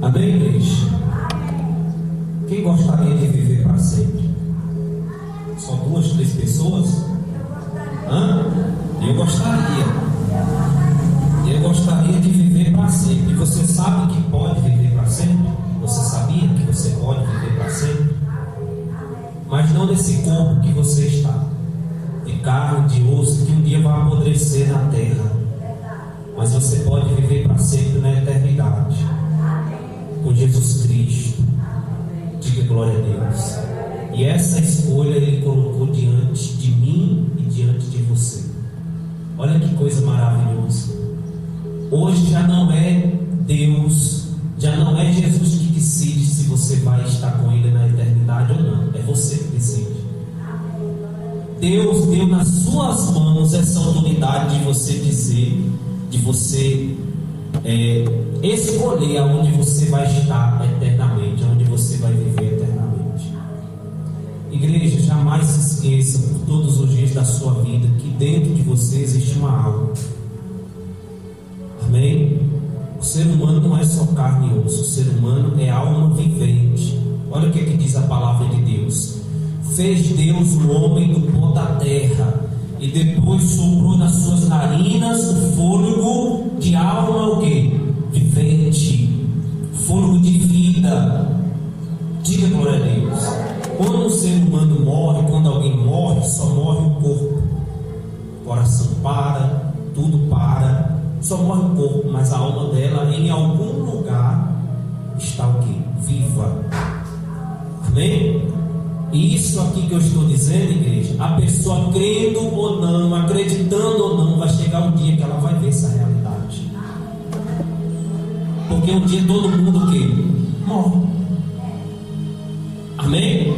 Amém, igreja? Quem gostaria de viver para sempre? Só 2, 3 pessoas? Eu gostaria de viver para sempre. Você sabe que pode viver para sempre? Você sabia que você pode viver para sempre? Mas não nesse corpo que você está, de carne, de osso, que um dia vai apodrecer na terra. Mas você pode viver para sempre na eternidade, com Jesus Cristo. Diga glória a Deus. E essa escolha Ele colocou diante de mim e diante de você. Olha que coisa maravilhosa. Hoje já não é Deus, já não é Jesus que decide se você vai estar com Ele na eternidade ou não. É você que decide. Deus deu nas suas mãos essa autoridade de você dizer, de você escolher aonde você vai estar eternamente, aonde você vai viver eternamente. Igreja, jamais se esqueça por todos os dias da sua vida que dentro de você existe uma alma. Amém? O ser humano não é só carne e osso, o ser humano é alma vivente. Olha o que diz a palavra de Deus. Fez Deus o homem do pó da terra e depois soprou nas suas narinas o fôlego de alma, o quê? Vivente, fôlego de vida. Diga glória a Deus. Quando um ser humano morre, quando alguém morre, só morre o corpo. O coração para, tudo para, só morre o corpo, mas a alma dela em algum lugar está o quê? Viva. Amém? E isso aqui que eu estou dizendo, igreja, a pessoa crendo ou não, acreditando ou não, vai chegar um dia que ela vai ver essa realidade. Porque um dia todo mundo o quê? Morre. Amém?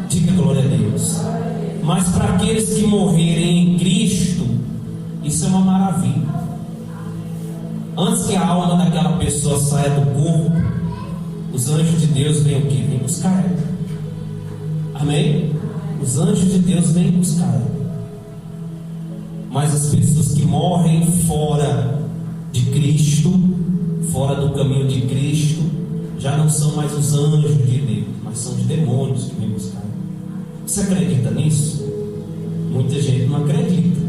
Diga glória a Deus. Mas para aqueles que morrerem em Cristo, isso é uma maravilha. Antes que a alma daquela pessoa saia do corpo, os anjos de Deus vêm o quê? Vêm buscar ela. Amém? Os anjos de Deus vêm buscar ela. Mas as pessoas que morrem fora de Cristo, fora do caminho de Cristo, já não são mais os anjos de Deus, mas são os demônios que vêm buscar ela. Você acredita nisso? Muita gente não acredita.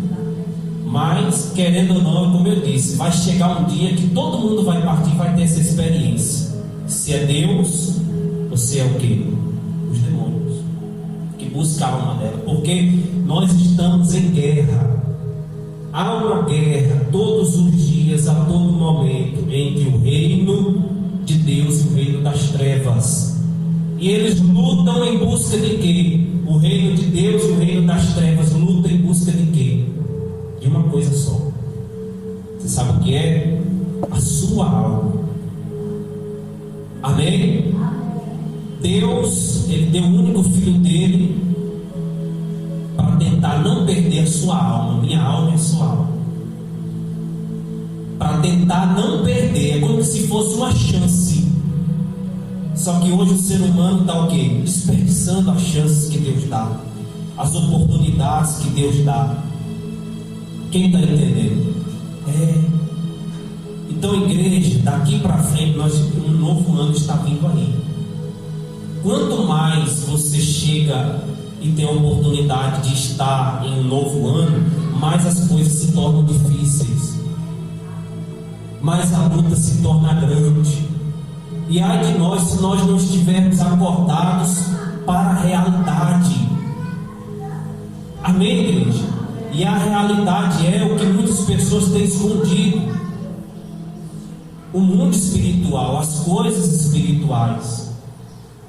Mas, querendo ou não, como eu disse, vai chegar um dia que todo mundo vai partir e vai ter essa experiência. Se é Deus, ou se é o quê? Os demônios que buscam a alma dela. Porque nós estamos em guerra. Há uma guerra todos os dias, a todo momento, entre o reino de Deus e o reino das trevas. E eles lutam em busca de quê? O reino de Deus e o reino das trevas lutam em busca de quê? De uma coisa só. Você sabe o que é? A sua alma. Amém? Deus, Ele deu o único filho dele para tentar não perder a sua alma. Minha alma é a sua alma. Para tentar não perder. É como se fosse uma chance. Só que hoje o ser humano está o quê? Desperdiçando as chances que Deus dá, as oportunidades que Deus dá. Quem está entendendo? Então, igreja, daqui para frente, um novo ano está vindo aí. Quanto mais você chega e tem a oportunidade de estar em um novo ano, mais as coisas se tornam difíceis, mais a luta se torna grande. E ai de nós se nós não estivermos acordados para a realidade. Amém, igreja? E a realidade é o que muitas pessoas têm escondido. O mundo espiritual, as coisas espirituais.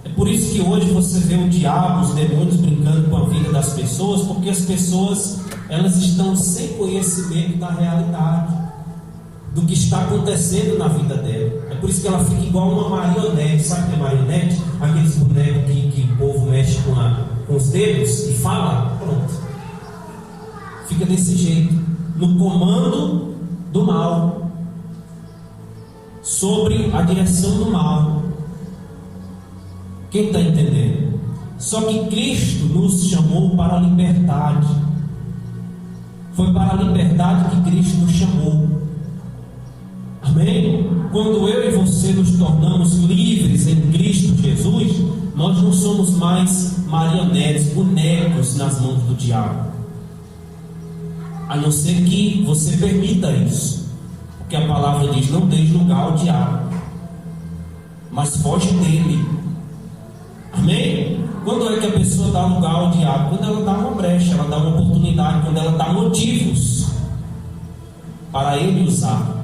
É por isso que hoje você vê o diabo, os demônios brincando com a vida das pessoas, porque as pessoas, elas estão sem conhecimento da realidade, do que está acontecendo na vida dela. É por isso que ela fica igual uma marionete. Sabe o que é marionete? Aqueles bonecos que o povo mexe com os dedos e fala, pronto. Fica desse jeito, no comando do mal, sobre a direção do mal. Quem está entendendo? Só que Cristo nos chamou para a liberdade. Foi para a liberdade que Cristo nos chamou. Amém? Quando eu e você nos tornamos livres mais marionetes, bonecos nas mãos do diabo. A não ser que você permita isso, porque a palavra diz: não deis lugar ao diabo, mas foge dele. Amém? Quando é que a pessoa dá lugar ao diabo? Quando ela dá uma brecha, ela dá uma oportunidade, quando ela dá motivos para ele usar.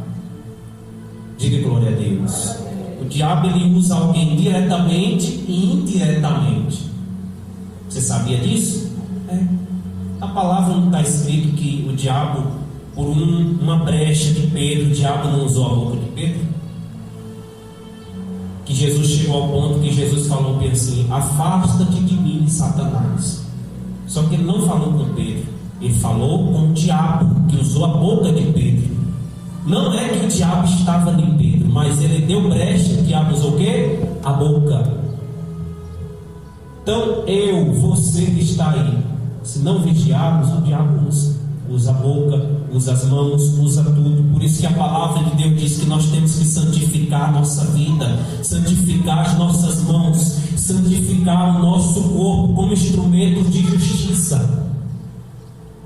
Diga glória a Deus. O diabo, ele usa alguém diretamente e indiretamente. Você sabia disso? A palavra não está escrito que o diabo, por uma brecha de Pedro, o diabo não usou a boca de Pedro? Que Jesus chegou ao ponto que Jesus falou bem assim: afasta-te de mim, Satanás. Só que ele não falou com Pedro, ele falou com o diabo, que usou a boca de Pedro. Não é que o diabo estava em Pedro, mas ele deu brecha. O diabo usou o quê? A boca. Então você que está aí, se não vigiarmos, o diabo usa a boca, usa as mãos, usa tudo. Por isso que a palavra de Deus diz que nós temos que santificar a nossa vida, santificar as nossas mãos, santificar o nosso corpo como instrumento de justiça.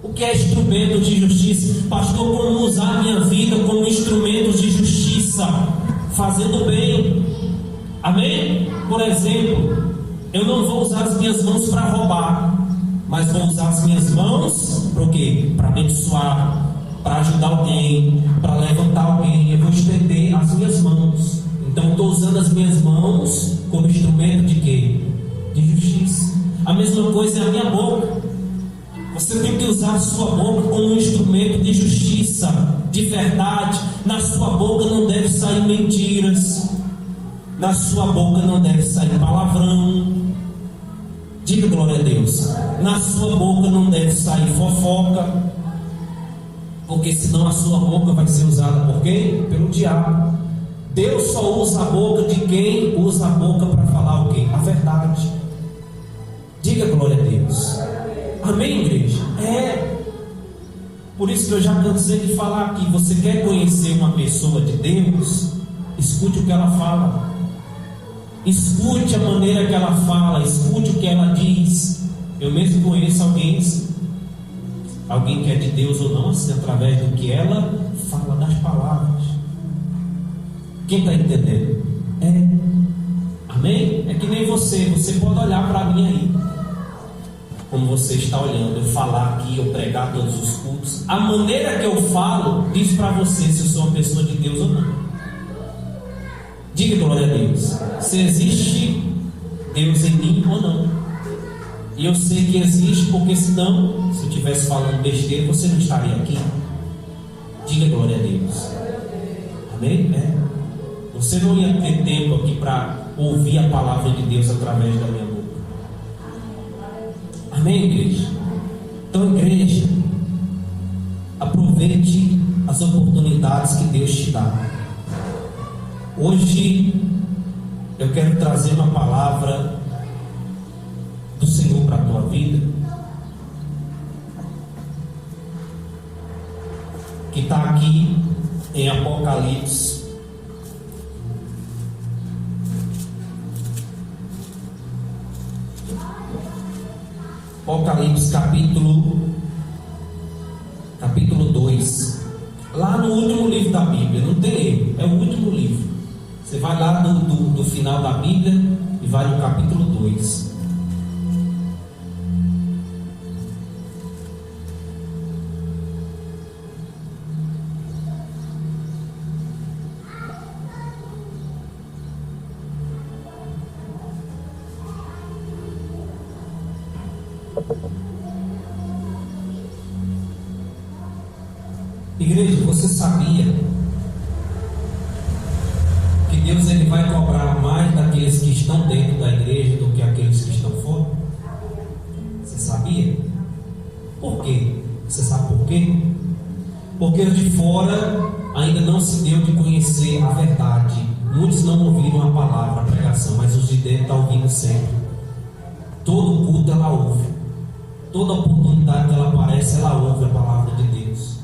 O que é instrumento de justiça? Pastor, como usar a minha vida como instrumento de justiça? Fazendo bem. Amém? Por exemplo, eu não vou usar as minhas mãos para roubar, mas vou usar as minhas mãos para o quê? Para abençoar, para ajudar alguém, para levantar alguém. Eu vou estender as minhas mãos. Então estou usando as minhas mãos como instrumento de quê? De justiça. A mesma coisa é a minha boca. Você tem que usar a sua boca como um instrumento de justiça, de verdade. Na sua boca não deve sair mentiras. Na sua boca não deve sair palavrão. Diga glória a Deus. Na sua boca não deve sair fofoca, porque senão a sua boca vai ser usada por quem? Pelo diabo. Deus só usa a boca de quem usa a boca para falar o quê? A verdade. Diga glória a Deus. Amém, igreja? Por isso que eu já cansei de falar aqui. Você quer conhecer uma pessoa de Deus? Escute o que ela fala. Escute a maneira que ela fala. Escute o que ela diz. Eu mesmo conheço alguém que é de Deus ou não, assim, através do que ela fala, das palavras. Quem está entendendo? Amém? É que nem você pode olhar para mim aí, como você está olhando, eu falar aqui, eu pregar todos os cultos. A maneira que eu falo diz para você se eu sou uma pessoa de Deus ou não. Diga glória a Deus. Se existe Deus em mim ou não. E eu sei que existe, porque senão, se eu estivesse falando besteira, você não estaria aqui. Diga glória a Deus. Amém? Você não ia ter tempo aqui para ouvir a palavra de Deus através da minha boca. Amém, igreja? Então, igreja, aproveite as oportunidades que Deus te dá. Hoje eu quero trazer uma palavra do Senhor para a tua vida, que está aqui em Apocalipse. Apocalipse capítulo 2. Lá no último livro da Bíblia, não tem erro, é o último livro. Você vai lá do final da Bíblia e vai no capítulo 2. Igreja, você sabia que Deus ele vai cobrar mais daqueles que estão dentro da igreja do que aqueles que estão fora? Você sabia? Por quê? Você sabe por quê? Porque os de fora ainda não se deu de conhecer a verdade. Muitos não ouviram a palavra, a pregação, mas os de dentro estão ouvindo sempre. Todo culto ela ouve. Toda oportunidade que ela aparece, ela ouve a palavra de Deus.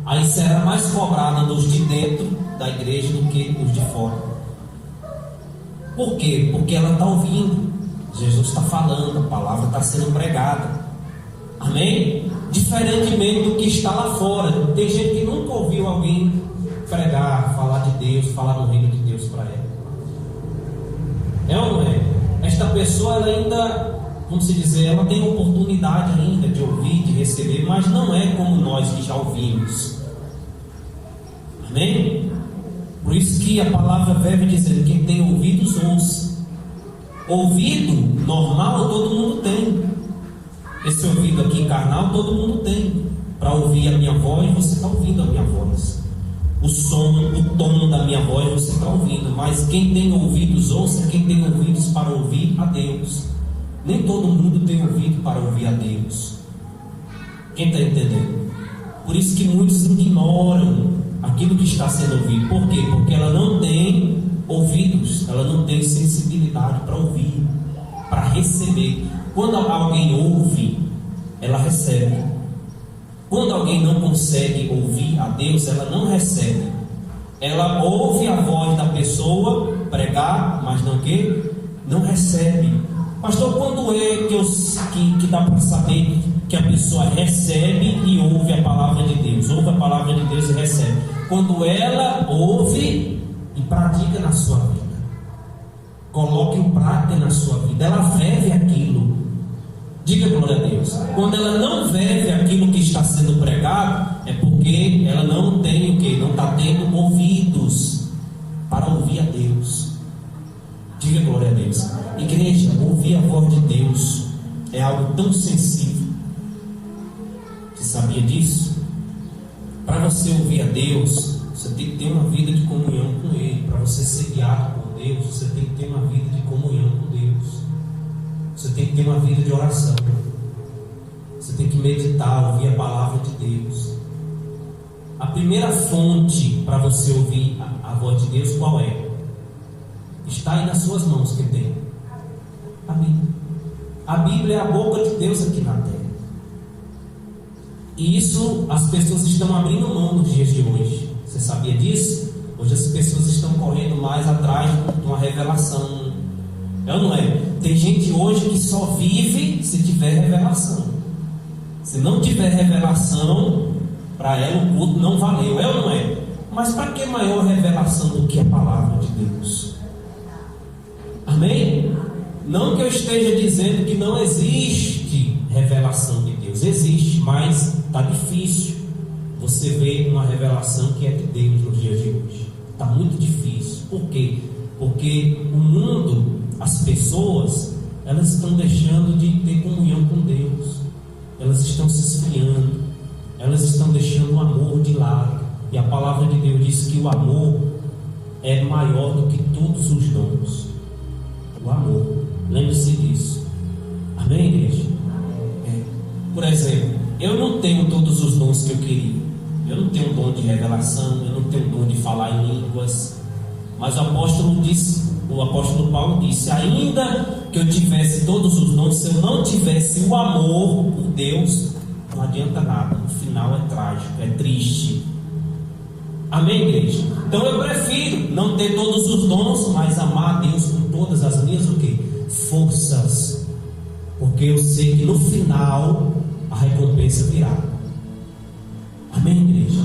Aí será mais cobrada dos de dentro da igreja do que os de fora. Por quê? Porque ela está ouvindo. Jesus está falando, a palavra está sendo pregada. Amém? Diferentemente do que está lá fora. Tem gente que nunca ouviu alguém pregar, falar de Deus, falar do reino de Deus para ela. É ou não é? Esta pessoa, ela ainda, vamos dizer, ela tem oportunidade ainda de ouvir, de receber, mas não é como nós que já ouvimos. Amém? Por isso que a palavra vive dizendo: quem tem ouvidos, ouça. Ouvido normal todo mundo tem. Esse ouvido aqui carnal todo mundo tem. Para ouvir a minha voz, você está ouvindo a minha voz. O som, o tom da minha voz você está ouvindo. Mas quem tem ouvidos, ouça. Quem tem ouvidos para ouvir a Deus. Nem todo mundo tem ouvido para ouvir a Deus. Quem está entendendo? Por isso que muitos ignoram aquilo que está sendo ouvido. Por quê? Porque ela não tem ouvidos, ela não tem sensibilidade para ouvir, para receber. Quando alguém ouve, ela recebe. Quando alguém não consegue ouvir a Deus, ela não recebe. Ela ouve a voz da pessoa pregar, mas não que? Não recebe. Pastor, quando é que dá para saber que a pessoa recebe e ouve a palavra de Deus? Ouve a palavra de Deus e recebe. Quando ela ouve e pratica na sua vida. Coloque em prática na sua vida. Ela vive aquilo. Diga glória a Deus. Quando ela não vive aquilo que está sendo pregado, é porque ela não tem o quê? Não está tendo ouvidos para ouvir a Deus. Diga glória a Deus. Igreja, ouvir a voz de Deus é algo tão sensível. Você sabia disso? Para você ouvir a Deus, você tem que ter uma vida de comunhão com Ele. Para você ser guiado por Deus, você tem que ter uma vida de comunhão com Deus. Você tem que ter uma vida de oração. Você tem que meditar, ouvir a palavra de Deus. A primeira fonte para você ouvir a voz de Deus, qual é? Está aí nas suas mãos, que tem a Bíblia. A Bíblia é a boca de Deus aqui na terra. E isso as pessoas estão abrindo mão nos dias de hoje. Você sabia disso? Hoje as pessoas estão correndo mais atrás de uma revelação. É ou não é? Tem gente hoje que só vive se tiver revelação. Se não tiver revelação, para ela o culto não valeu. É ou não é? Mas para que maior revelação do que a palavra de Deus? Amém? Não que eu esteja dizendo que não existe revelação de Deus. Existe, mas está difícil você ver uma revelação que é de Deus nos dias de hoje. Está muito difícil. Por quê? Porque o mundo, as pessoas, elas estão deixando de ter comunhão com Deus. Elas estão se esfriando. Elas estão deixando o amor de lado. E a palavra de Deus diz que o amor é maior do que todos os dons. O amor. Lembre-se disso. Amém, igreja? Por exemplo, eu não tenho todos os dons que eu queria. Eu não tenho dom de revelação, eu não tenho dom de falar em línguas. Mas o apóstolo Paulo disse: ainda que eu tivesse todos os dons, se eu não tivesse o amor por Deus, não adianta nada. No final é trágico, é triste. Amém, igreja? Então eu prefiro não ter todos os dons, mas amar a Deus com todas as minhas o quê? Forças. Porque eu sei que no final a recompensa virá. Amém, igreja?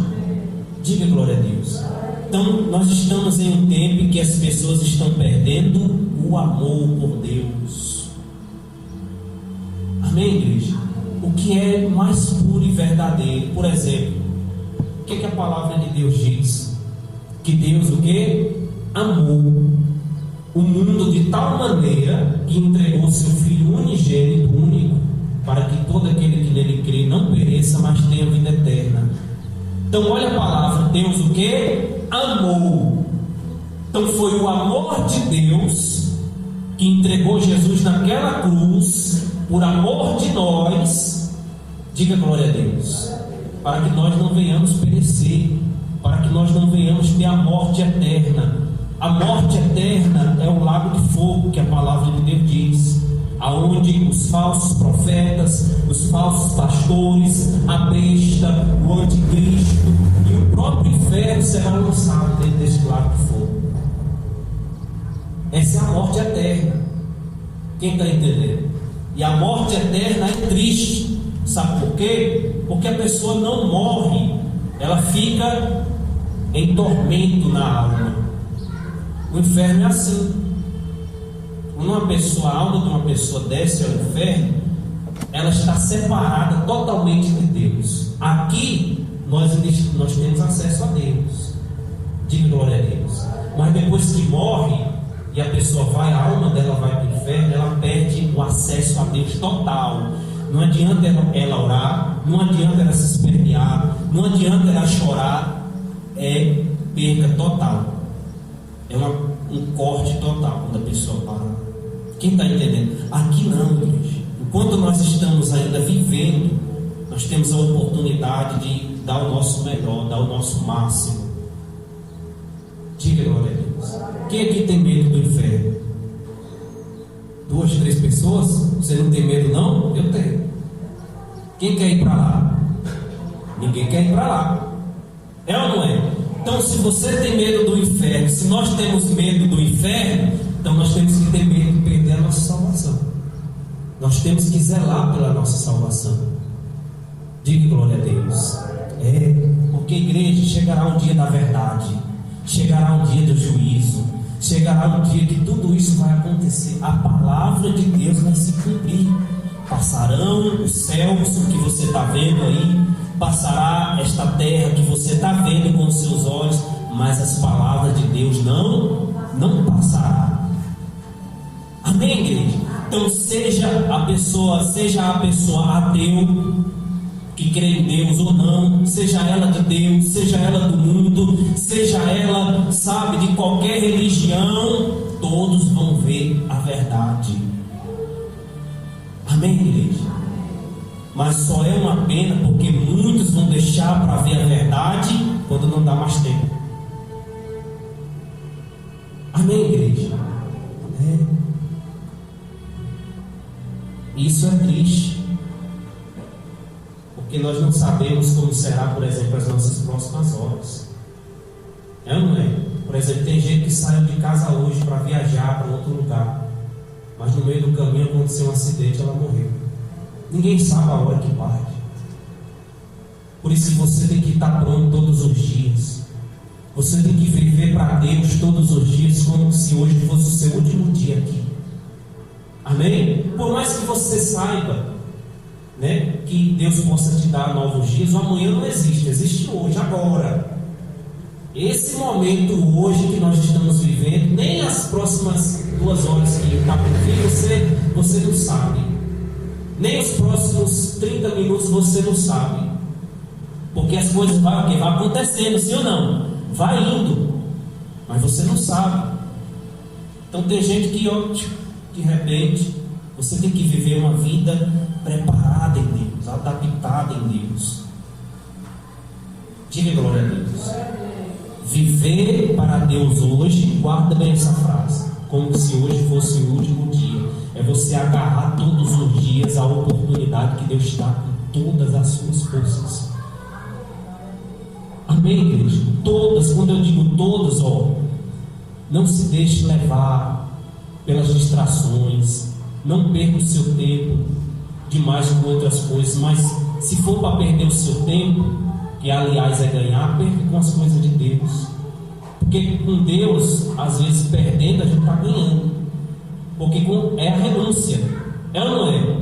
Diga glória a Deus. Então nós estamos em um tempo em que as pessoas estão perdendo o amor por Deus. Amém, igreja? O que é mais puro e verdadeiro. Por exemplo, o que a palavra de Deus diz? Que Deus o quê? Amou o mundo de tal maneira que entregou seu Filho unigênito, único, para que todo aquele que nele crê não pereça, mas tenha vida eterna. Então olha a palavra, Deus o que? Amou. Então foi o amor de Deus que entregou Jesus naquela cruz, por amor de nós. Diga glória a Deus. Para que nós não venhamos perecer, para que nós não venhamos ter a morte eterna. A morte eterna é o lago de fogo que a palavra de Deus diz, aonde os falsos profetas, os falsos pastores, a besta, o anticristo e o próprio inferno serão lançados dentro deste lago de fogo. Essa é a morte eterna. Quem está entendendo? E a morte eterna é triste. Sabe por quê? Porque a pessoa não morre, ela fica em tormento na alma. O inferno é assim. Quando a alma de uma pessoa desce ao inferno, ela está separada totalmente de Deus. Aqui nós temos acesso a Deus. Diga glória a Deus. Mas depois que morre e a pessoa vai, a alma dela vai para o inferno, ela perde o acesso a Deus total. Não adianta ela orar, não adianta ela se espernear, não adianta ela chorar, é perca total. É um corte total quando a pessoa para. Quem está entendendo? Aqui não, igreja. Enquanto nós estamos ainda vivendo, nós temos a oportunidade de dar o nosso melhor, dar o nosso máximo. Diga glória a Deus. Quem aqui tem medo do inferno? 2, 3 pessoas? Você não tem medo não? Eu tenho. Quem quer ir para lá? Ninguém quer ir para lá. É ou não é? Então, se você tem medo do inferno, se nós temos medo do inferno, então nós temos que ter medo de perder a nossa salvação. Nós temos que zelar pela nossa salvação. Diga glória a Deus. Porque igreja, chegará um dia da verdade, chegará um dia do juízo, chegará um dia que tudo isso vai acontecer. A palavra de Deus vai se cumprir. Passarão os céus, o que você está vendo aí, passará esta terra que você está vendo com os seus olhos, mas as palavras de Deus não passará. Amém, igreja? Então seja a pessoa ateu, que crê em Deus ou não, seja ela de Deus, seja ela do mundo, seja ela, sabe, de qualquer religião, todos vão ver a verdade. Amém, igreja? Mas só é uma pena porque muitos vão deixar para ver a verdade quando não dá mais tempo. Amém, igreja? Isso é triste, porque nós não sabemos como será, por exemplo, as nossas próximas horas. É ou não é? Por exemplo, tem gente que saiu de casa hoje para viajar para outro lugar, mas no meio do caminho aconteceu um acidente e ela morreu. Ninguém sabe a hora que parte. Por isso você tem que estar pronto todos os dias. Você tem que viver para Deus todos os dias, como se hoje fosse o seu último dia aqui. Amém? Por mais que você saiba, né, que Deus possa te dar novos dias, o amanhã não existe, existe hoje, agora. Esse momento hoje que nós estamos vivendo, nem as próximas 2 horas que está por vir, você não sabe. Nem os próximos 30 minutos você não sabe. Porque as coisas vai acontecendo, sim ou não? Vai indo, mas você não sabe. Então tem gente que, de repente, você tem que viver uma vida preparada em Deus, adaptada em Deus. Diga glória a Deus. Viver para Deus hoje, guarda bem essa frase, como se hoje fosse o último dia. É você agarrar todos os dias a oportunidade que Deus dá com todas as suas forças. Amém, igreja? Todas, quando eu digo todas, não se deixe levar pelas distrações, não perca o seu tempo demais com outras coisas, mas se for para perder o seu tempo, que aliás é ganhar, perca com as coisas de Deus, porque com Deus, às vezes perdendo, a gente está ganhando, porque é a renúncia, é ou não é?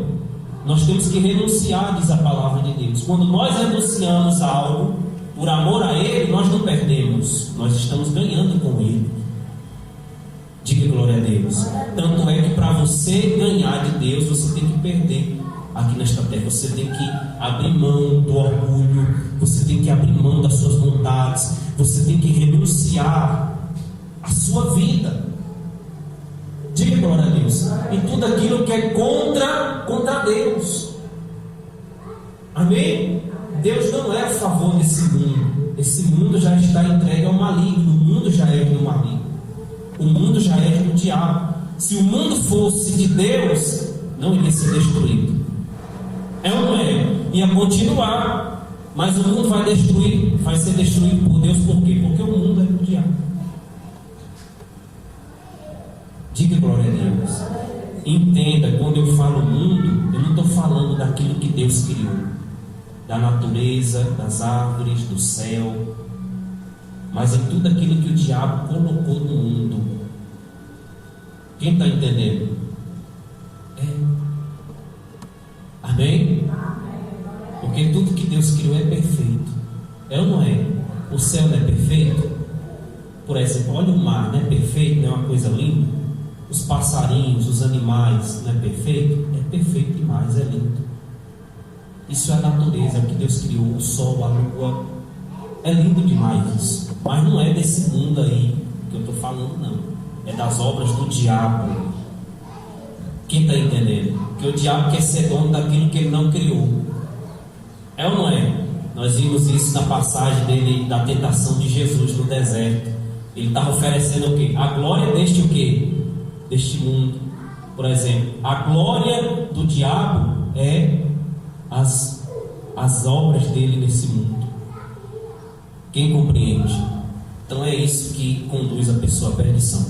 Nós temos que renunciar, diz a palavra de Deus. Quando nós renunciamos a algo, por amor a Ele, nós não perdemos, nós estamos ganhando com Ele. Diga glória a Deus. Tanto é que para você ganhar de Deus, você tem que perder aqui nesta terra. Você tem que abrir mão do orgulho, você tem que abrir mão das suas vontades, você tem que renunciar à sua vida. Diga glória a Deus. E tudo aquilo que é contra Deus. Amém? Deus não é a favor desse mundo. Esse mundo já está entregue ao maligno. O mundo já é do maligno. O mundo já é do diabo. Se o mundo fosse de Deus, não iria ser destruído. É ou não é? Ia continuar. Mas o mundo vai ser destruído por Deus. Por quê? Porque o mundo é do diabo. Diga glória a Deus. Entenda, quando eu falo mundo, eu não estou falando daquilo que Deus criou, da natureza, das árvores, do céu, mas em tudo aquilo que o diabo colocou no mundo. Quem está entendendo? Amém? Porque tudo que Deus criou é perfeito. É ou não é? O céu não é perfeito? Por exemplo, olha o mar, não é perfeito? Não é uma coisa linda? Os passarinhos, os animais, não é perfeito? É perfeito demais, é lindo. Isso é a natureza, é o que Deus criou, o sol, a lua. É lindo demais isso. Mas não é desse mundo aí que eu estou falando, não. É das obras do diabo. Quem está entendendo? Que o diabo quer ser dono daquilo que ele não criou. É ou não é? Nós vimos isso na passagem dele, da tentação de Jesus no deserto. Ele estava oferecendo o quê? A glória deste o quê? Deste mundo. Por exemplo, a glória do diabo é as obras dele nesse mundo. Quem compreende? Então é isso que conduz a pessoa à perdição.